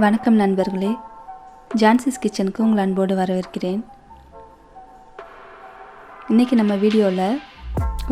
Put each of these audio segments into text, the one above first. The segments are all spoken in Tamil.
வணக்கம் நண்பர்களே, ஜான்சிஸ் கிச்சனுக்கு உங்கள் அன்போடு வரவேற்கிறேன். இன்றைக்கி நம்ம வீடியோவில்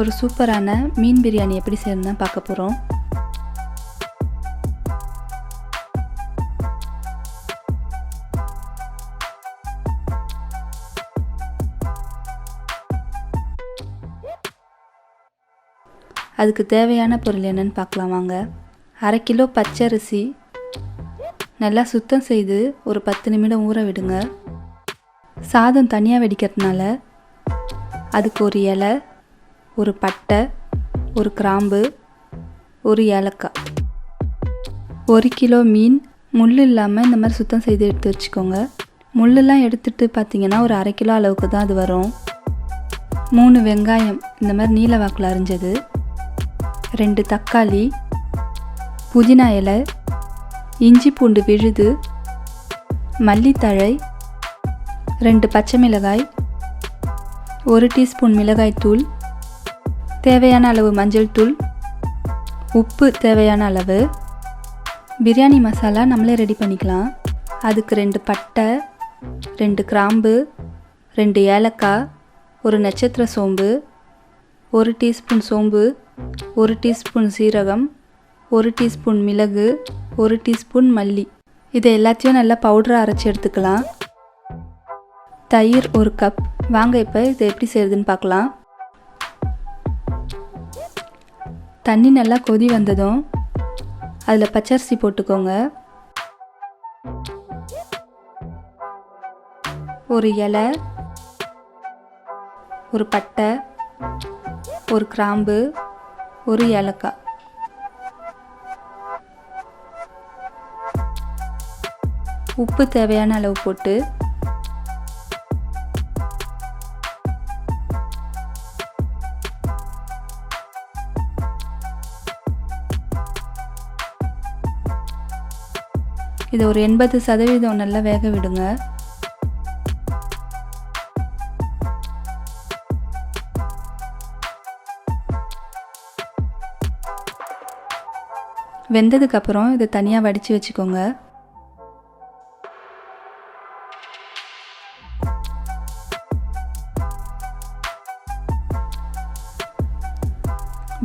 ஒரு சூப்பரான மீன் பிரியாணி எப்படி செய்யணும்னு பார்க்க போகிறோம். அதுக்கு தேவையான பொருள் என்னன்னு பார்க்கலாம் வாங்க. 1/2 கிலோ பச்சரிசி நல்லா சுத்தம் செய்து ஒரு 10 நிமிடம் ஊற விடுங்க. சாதம் தனியாக வெடிக்கிறதுனால அதுக்கு ஒரு இலை, ஒரு பட்டை, ஒரு கிராம்பு, ஒரு ஏலக்காய், 1 கிலோ மீன் முள் இல்லாமல் இந்த மாதிரி சுத்தம் செய்து எடுத்து வச்சுக்கோங்க. முள்ளெல்லாம் எடுத்துகிட்டு பார்த்திங்கன்னா ஒரு 1/2 கிலோ அளவுக்கு தான் அது வரும். 3 வெங்காயம் இந்த மாதிரி நீல வாக்கில் அரிஞ்சது, 2 தக்காளி, புதினா இலை, இஞ்சி பூண்டு விழுது, மல்லித்தழை, 2 பச்சை மிளகாய், 1 டீஸ்பூன் மிளகாய் தூள், தேவையான அளவு மஞ்சள் தூள், உப்பு தேவையான அளவு. பிரியாணி மசாலா நம்மளே ரெடி பண்ணிக்கலாம். அதுக்கு 2 பட்டை, 2 கிராம்பு, 2 ஏலக்காய், 1 நட்சத்திர சோம்பு, 1 டீஸ்பூன் சோம்பு, 1 டீஸ்பூன் சீரகம், 1 டீஸ்பூன் மிளகு, 1 டீஸ்பூன் மல்லி. இதை எல்லாத்தையும் நல்லா பவுடராக அரைச்சி எடுத்துக்கலாம். தயிர் 1 கப். வாங்க இப்போ இதை எப்படி செய்யுதுன்னு பார்க்கலாம். தண்ணி நல்லா கொதி வந்ததும் அதில் பச்சரிசி போட்டுக்கோங்க. ஒரு இலை, ஒரு பட்டை, ஒரு கிராம்பு, ஒரு ஏலக்காய், உப்பு தேவையான அளவு போட்டு இதை ஒரு 80% நல்லா வேக விடுங்க. வெந்ததுக்கப்புறம் இதை தனியாக வடித்து வச்சுக்கோங்க.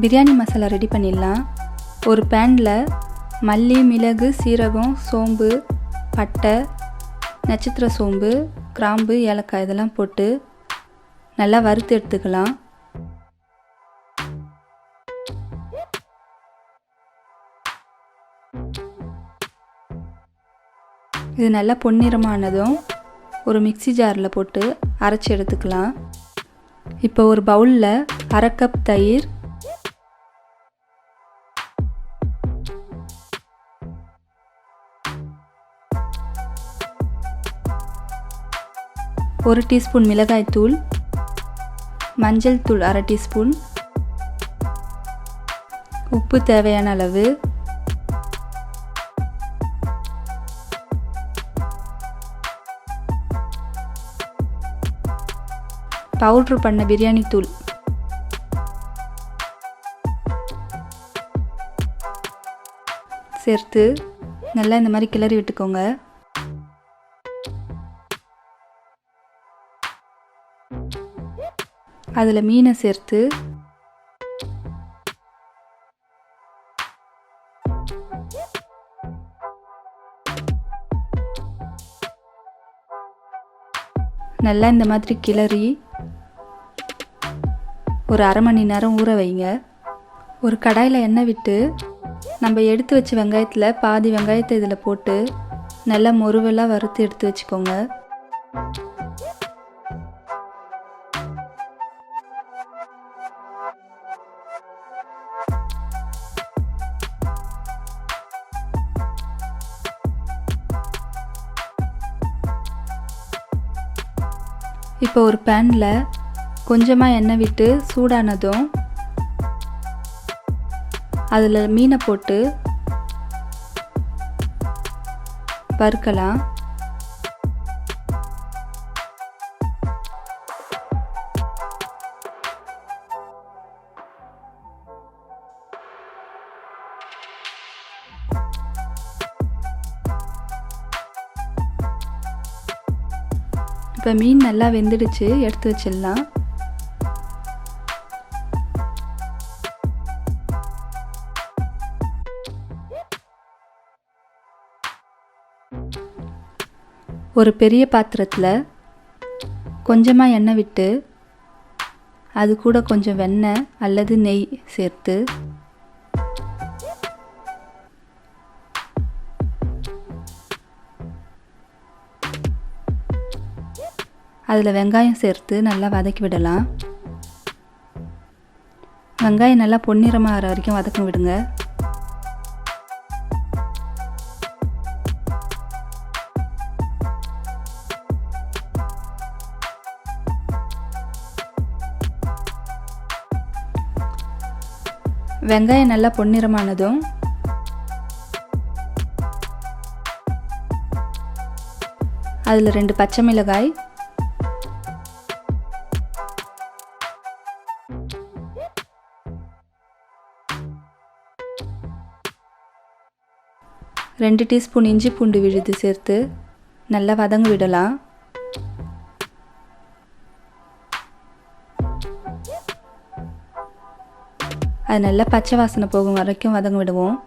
பிரியாணி மசாலா ரெடி பண்ணிடலாம். ஒரு பேனில் மல்லி, மிளகு, சீரகம், சோம்பு, பட்டை, நட்சத்திர சோம்பு, கிராம்பு, ஏலக்காய் இதெல்லாம் போட்டு நல்லா வறுத்து எடுத்துக்கலாம். இது நல்லா பொன்னிறமானதும் ஒரு மிக்ஸி ஜாரில் போட்டு அரைச்சி எடுத்துக்கலாம். இப்போ ஒரு பவுலில் 1/2 கப் தயிர், 1 டீஸ்பூன் மிளகாய் தூள், மஞ்சள் தூள் 1/2 டீஸ்பூன், உப்பு தேவையான அளவு, பவுட்ரு பண்ண பிரியாணி தூள், சேர்த்து நல்லா இந்த மாதிரி கிளறி விட்டுக்கோங்க. அதில் மீனை சேர்த்து நல்லா இந்த மாதிரி கிளறி ஒரு 1/2 மணி நேரம் ஊற வைங்க. ஒரு கடாயில் எண்ணெய் விட்டு நம்ம எடுத்து வச்ச வெங்காயத்தில் பாதி வெங்காயத்தை இதில் போட்டு நல்லா முருவலாக வறுத்து எடுத்து வச்சுக்கோங்க. இப்போ ஒரு பேனில் கொஞ்சமாக எண்ணெய் விட்டு சூடானதும் அதில் மீனை போட்டு வறுக்கலாம். இப்போ மீன் நல்லா வெந்துடுச்சு, எடுத்து வச்சிடலாம். ஒரு பெரிய பாத்திரத்தில் கொஞ்சமாக எண்ணெய் விட்டு அது கூட கொஞ்சம் வெண்ணெய் அல்லது நெய் சேர்த்து அதில் வெங்காயம் சேர்த்து நல்லா வதக்கி விடலாம். வெங்காயம் நல்லா பொன்னிறமாக ஆகிற வரைக்கும் வதக்க விடுங்க. வெங்காயம் நல்லா பொன்னிறமானதும் அதில் 2 பச்சை மிளகாய், ரெண்டு டீஸ்பூன் இஞ்சி பூண்டு விழுது சேர்த்து நல்லா வதங்க விடலாம். அது நல்லா பச்சை வாசனை போகும் வரைக்கும் வதங்க விடுவோம்.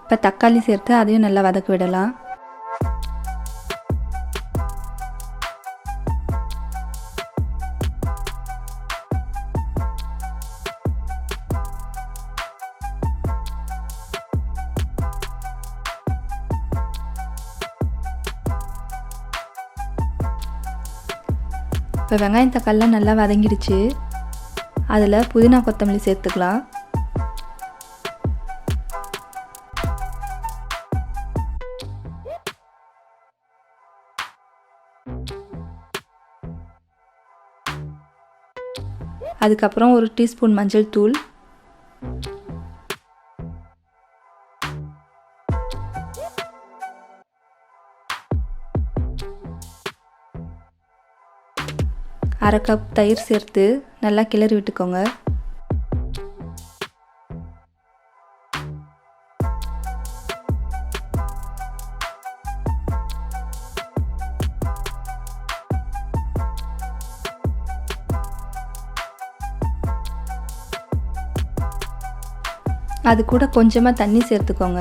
இப்போ தக்காளி சேர்த்து அதையும் நல்லா வதக்க விடலாம். இப்போ வெங்காயம் தக்காளிலாம் நல்லா வதங்கிடுச்சு. அதில் புதினா கொத்தமல்லி சேர்த்துக்கலாம். அதுக்கப்புறம் 1 டீஸ்பூன் மஞ்சள் தூள், அரை கப் தயிர் சேர்த்து நல்லா கிளறி விட்டுக்கோங்க. அது கூட கொஞ்சமாக தண்ணி சேர்த்துக்கோங்க.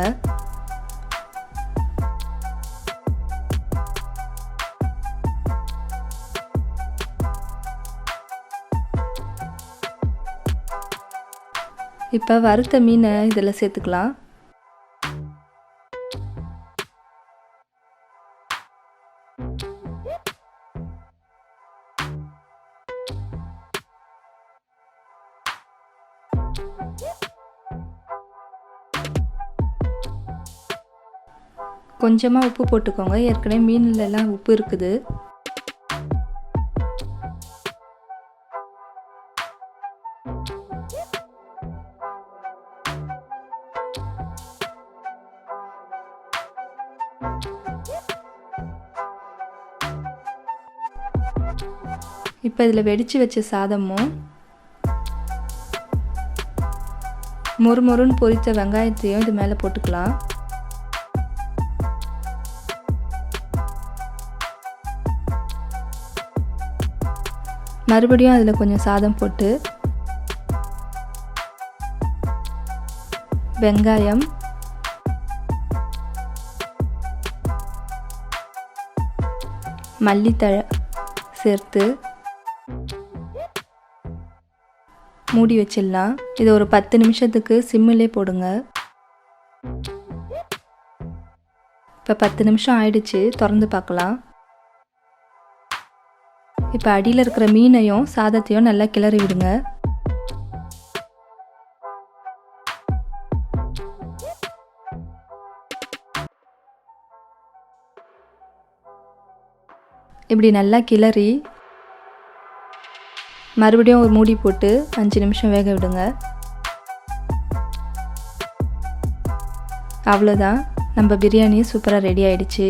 இப்போ வறுத்த மீனை இதில் சேர்த்துக்கலாம். கொஞ்சமாக உப்பு போட்டுக்கோங்க, ஏற்கனவே மீன்லலாம் உப்பு இருக்குது. இப்போ இதில் வெடித்து வச்ச சாதமும் மொறுமொறுன்னு பொரித்த வெங்காயத்தையும் இது மேலே போட்டுக்கலாம். மறுபடியும் அதில் கொஞ்சம் சாதம் போட்டு வெங்காயம், மல்லித்தழை சேர்த்து மூடி வச்சிடலாம். இது ஒரு 10 நிமிஷத்துக்கு சிம்மிலே போடுங்க. இப்போ 10 நிமிஷம் ஆயிடுச்சு, திறந்து பார்க்கலாம். இப்போ அடியில் இருக்கிற மீனையும் சாதத்தையும் நல்லா கிளறி விடுங்க. இப்படி நல்லா கிளறி மறுபடியும் ஒரு மூடி போட்டு 5 நிமிஷம் வேக விடுங்க. அவ்வளோதான், நம்ம பிரியாணி சூப்பராக ரெடி ஆயிடுச்சு.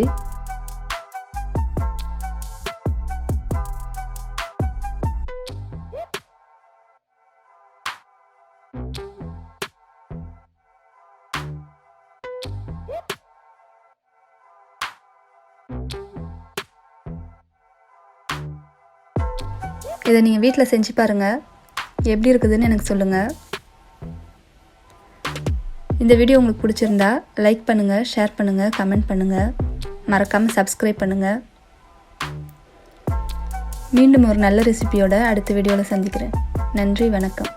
இதை நீங்கள் வீட்டில் செஞ்சு பாருங்கள், எப்படி இருக்குதுன்னு எனக்கு சொல்லுங்கள். இந்த வீடியோ உங்களுக்கு பிடிச்சிருந்தா லைக் பண்ணுங்கள், ஷேர் பண்ணுங்கள், கமெண்ட் பண்ணுங்கள், மறக்காமல் சப்ஸ்கிரைப் பண்ணுங்கள். மீண்டும் ஒரு நல்ல ரெசிபியோட அடுத்த வீடியோவில் சந்திக்கிறேன். நன்றி, வணக்கம்.